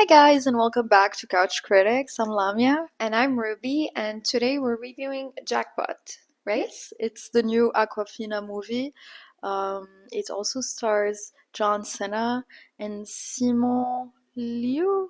Hi guys, and welcome back to Couch Critics. I'm Lamia. And I'm Ruby, and today we're reviewing Jackpot, right? Yes, it's the new Aquafina movie. It also stars John Cena and Simon Liu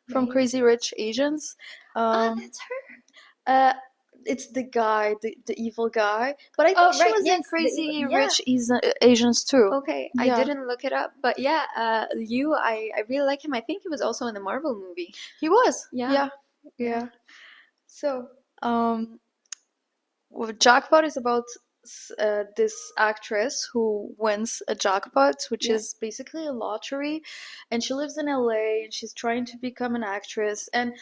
from Right. Crazy Rich Asians. Ah, Um, that's her. uh, it's the guy, the evil guy. But I think Oh, she right. was in Yes, Crazy yeah. Rich Asians too. Okay, I Yeah, didn't look it up, but yeah, I really like him. I think he was also in the Marvel movie. he was. Yeah, Yeah, yeah. yeah. So, well, Jackpot is about this actress who wins a jackpot, which Yeah. is basically a lottery, and she lives in LA and she's trying to become an actress. And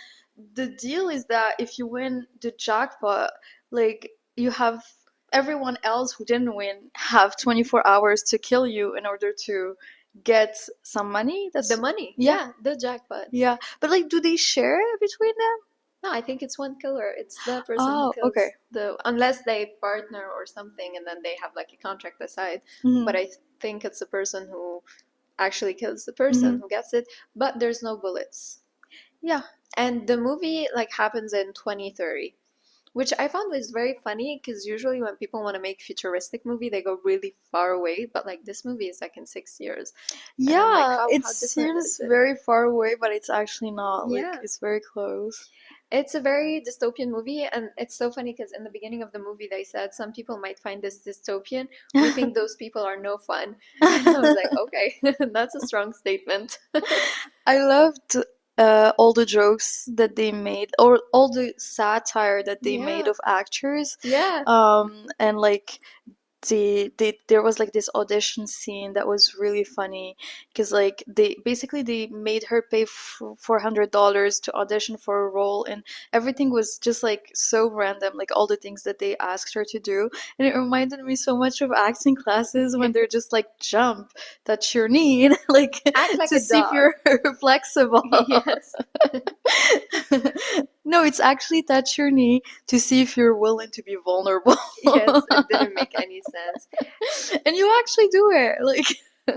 the deal is that if you win the jackpot, like you have everyone else who didn't win have 24 hours to kill you in order to get some money. The That's money. yeah, Yeah, the jackpot. yeah. But like, do they share it between them? No, I think it's one killer. It's the person who Oh, kills okay. unless they partner or something and then they have like a contract aside. Hmm. But I think it's the person who actually kills the Hmm. person who gets it, but there's no bullets. Yeah. And the movie like happens in 2030, which I found was very funny because usually when people want to make futuristic movie, they go really far away, but like this movie is like in 6 years. And I'm like, Yeah, it how different seems is it? very far away, but it's actually not. Like, Yeah. it's very close. It's a very dystopian movie, and it's so funny because in the beginning of the movie they said some people might find this dystopian. We think those people are no fun. And I was like, okay, that's a strong statement. I loved all the jokes that they made, or all the satire that they made Yeah. of actors. Yeah. And like there was like this audition scene that was really funny because like they made her pay $400 to audition for a role, and everything was just like so random, like all the things that they asked her to do. And it reminded me so much of acting classes when they're just like, jump, touch your knee, like Act like to a see if dog. you're flexible. Yes. No, it's actually touch your knee to see if you're willing to be vulnerable. Yes, it didn't make any sense. And you actually do it. Like,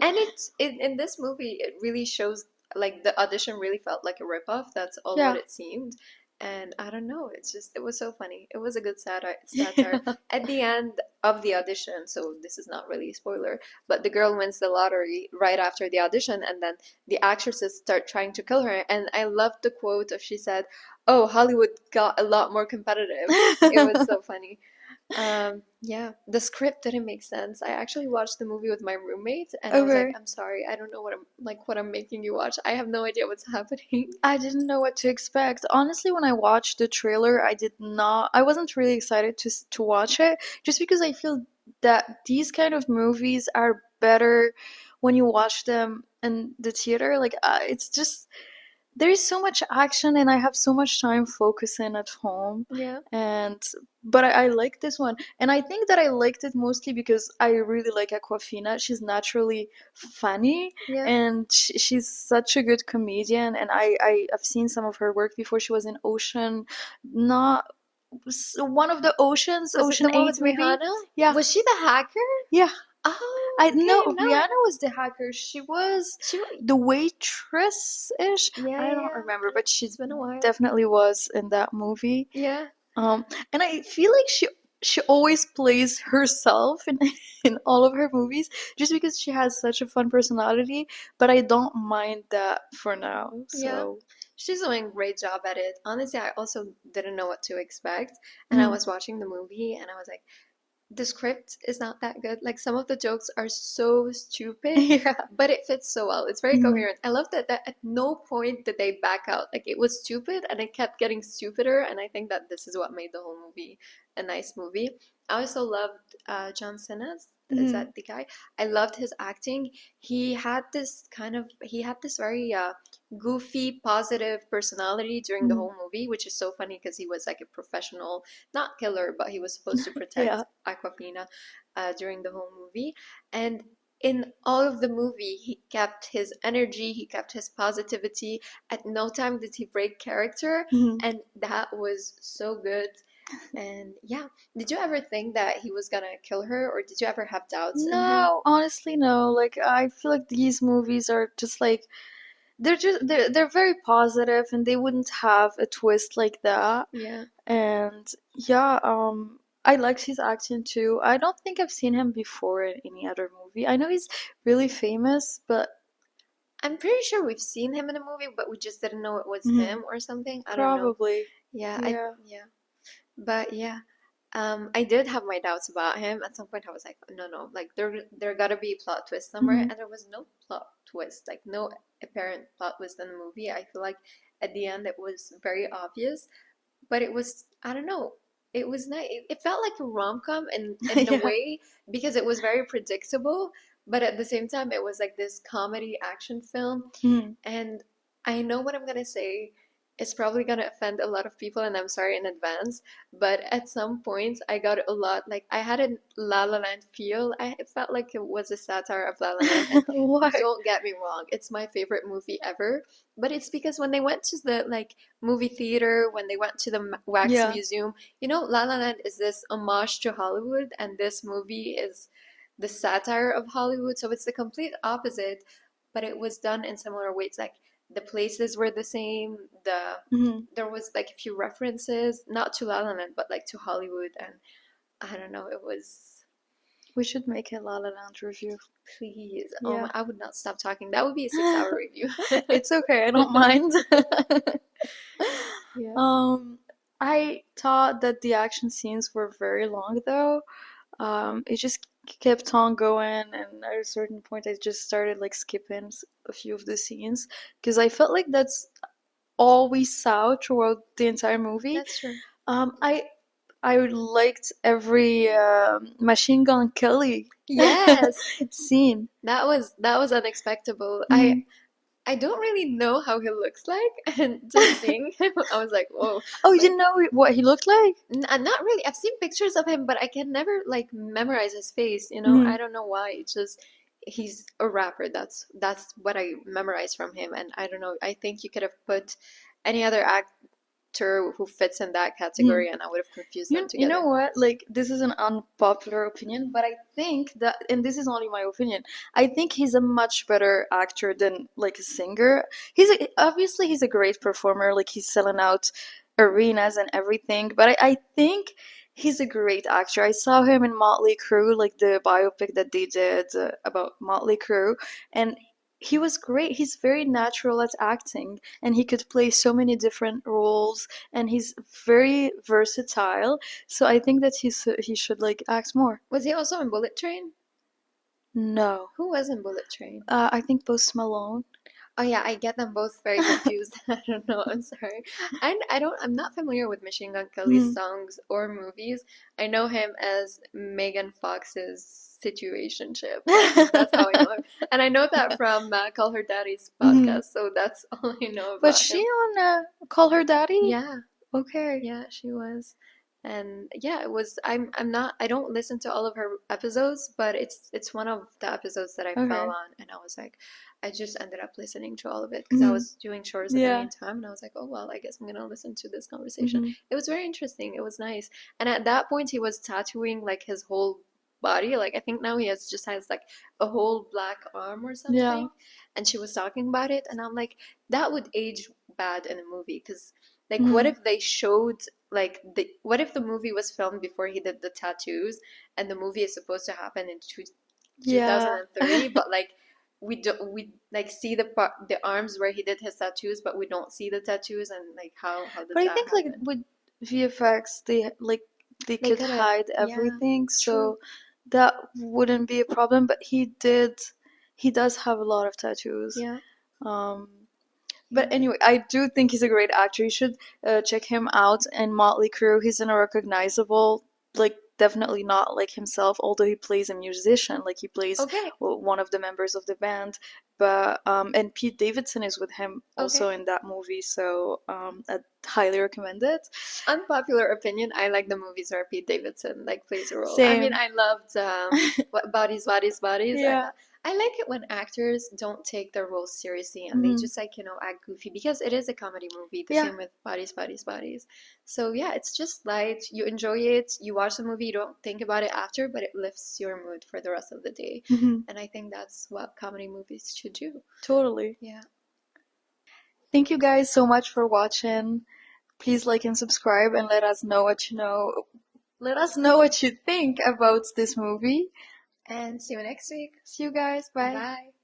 And in this movie, it really shows like the audition really felt like a ripoff. That's all what yeah. it seemed. And I don't know, it was so funny. It was a good satire. Yeah. At the end of the audition, so this is not really a spoiler, but the girl wins the lottery right after the audition, and then the actresses start trying to kill her. And I loved the quote of she said, "Oh, Hollywood got a lot more competitive." It was so funny. Yeah, the script didn't make sense. I actually watched the movie with my roommate, and I was like, Okay. "I'm sorry, I don't know what I'm making you watch. I have no idea what's happening." I didn't know what to expect. Honestly, when I watched the trailer, I wasn't really excited to watch it just because I feel that these kind of movies are better when you watch them in the theater. Like, it's just there's so much action and I have so much time focusing at home. Yeah, And but I like this one, and I think that I liked it mostly because I really like Aquafina. She's naturally funny, yeah. and she's such a good comedian. And I've seen some of her work before. She was in Ocean, not one of the Oceans, Was it the Ocean one with 8 maybe. Rihanna? Yeah, Was she the hacker? yeah. Oh, I know okay. No, Rihanna was the hacker. She was she. the waitress ish. Yeah, I yeah, don't yeah. remember, but she It's been a while. definitely was in that movie. Yeah, And I feel like she always plays herself in in all of her movies just because she has such a fun personality. But I don't mind that for now. yeah. So She's doing a great job at it. Honestly, I also didn't know what to expect, and I mhm. was watching the movie, and I was like, the script is not that good. Like some of the jokes are so stupid, Yeah. but it fits so well. It's very Mhm. coherent. I love that at no point did they back out. Like it was stupid and it kept getting stupider, and I think that this is what made the whole movie a nice movie. I also loved John Cena. Is Mhm. that the guy? I loved his acting. He had this very goofy, positive personality during the Mhm. whole movie, which is so funny because he was like a professional, not killer, but he was supposed to Yeah. protect Aquafina during the whole movie. And in all of the movie, he kept his energy, he kept his positivity. At no time did he break character, Mhm. and that was so good. And yeah, did you ever think that he was gonna kill her, or did you ever have doubts in him? No, honestly, no. Like, I feel like these movies are just like they're very positive, and they wouldn't have a twist like that. Yeah. And yeah, I liked his acting too. I don't think I've seen him before in any other movie. I know he's really famous, but I'm pretty sure we've seen him in a movie, but we just didn't know it was mhm, him or something. I don't know. probably. Yeah, Yeah. yeah. But yeah, I did have my doubts about him. At some point, I was like, no, no, like there gotta be a plot twist somewhere, Mhm. and there was no plot twist, like no apparent plot twist in the movie. I feel like at the end it was very obvious, but it was, I don't know, it was nice. It felt like a rom-com in a Yeah. way because it was very predictable, but at the same time it was like this comedy action film. Mhm. And I know what I'm gonna say is probably gonna offend a lot of people, and I'm sorry in advance, but at some points I got a lot, like I had a La La Land feel. It felt like it was a satire of La La Land, and Why? don't get me wrong, it's my favorite movie ever. But it's because when they went to the like movie theater, when they went to the Wax Yeah. Museum, you know, La La Land is this homage to Hollywood, and this movie is the satire of Hollywood. So it's the complete opposite, but it was done in similar ways. Like the places were the same. Mhm. There was like a few references, not to La La Land, but like to Hollywood, and I don't know. It was, We should make a La La Land review. please. Oh Yeah. my, I would not stop talking. That would be a 6 hour review. It's okay, I don't mind. Yeah. Um, I thought that the action scenes were very long though. It just kept on going, and at a certain point, I just started like skipping a few of the scenes because I felt like that's all we saw throughout the entire movie. That's true. Um, I I liked every Machine Gun Kelly Yes, scene. that was unexpected. Mhm. I don't really know how he looks like, and just seeing him, I was like, whoa. Oh, you Like, didn't know what he looked like? not really. I've seen pictures of him, but I can never like memorize his face. You know, I Mhm. don't know why. It's just he's a rapper. That's what I memorized from him, and I don't know. I think you could have put any other actor who fits in that Mhm. category, and I would have confused them You know together. what? Like, this is an unpopular opinion, but I think that, and this is only my opinion, I think he's a much better actor than like a singer. Obviously he's a great performer, like he's selling out arenas and everything, but I think he's a great actor. I saw him in Motley Crue, like the biopic that they did about Motley Crue, and he was great. He's very natural at acting, and he could play so many different roles, and he's very versatile. So I think that he should like act more. Was he also in Bullet Train? No, Who was in Bullet Train? I think Post Malone. Oh yeah, I get them both very confused. I don't know. I'm sorry. And I'm not familiar with Machine Gun Kelly's Mhm. songs or movies. I know him as Megan Fox's situationship. That's how I know him. And I know that from Call Her Daddy's Mhm. podcast, so that's all I know Was about she him. on Call Her Daddy? Yeah, Okay. yeah, she was. And yeah, it was I'm not I don't listen to all of her episodes, but it's one of the episodes that I fell Okay. on, and I was like I just ended up listening to all of it because I Mhm. was doing chores in the Yeah. meantime, and I was like, "Oh well, I guess I'm gonna listen to this conversation." Mhm. It was very interesting. It was nice. And at that point he was tattooing like his whole body. Like I think now he has like a whole black arm or Yeah. something. And she was talking about it, and I'm like, that would age bad in a movie because like what Mhm. if they showed like what if the movie was filmed before he did the tattoos, and the movie is supposed to happen in Yeah. 2030, but like we like see the arms where he did his tattoos, but we don't see the tattoos, and like how does But I that think like happen? with VFX, they They could could have, hide yeah, everything, true. so that wouldn't be a problem. But he does have a lot of tattoos. Yeah, Um, yeah. but anyway, I do think he's a great actor. You should check him out in Motley Crue. He's in a recognizable, like definitely not like himself, although he plays a musician, like he plays Okay, one of the members of the band. But and Pete Davidson is with him okay. also in that movie, so I highly recommend it. Unpopular opinion, I like the movies where Pete Davidson like plays a role. I mean, Same. I loved what Bodies. Yeah. I like it when actors don't take their roles seriously and they Hmm. just like, act goofy because it is a comedy movie. The Yeah. same with Bodies. So yeah, it's just light. You enjoy it. You watch the movie, you don't think about it after, but it lifts your mood for the rest of the day. Hmm. And I think that's what comedy movies should do. Totally. Yeah. Thank you guys so much for watching. Please like and subscribe and let us know what you know. Let us know what you think about this movie. And see you next week. See you guys. Bye. Bye.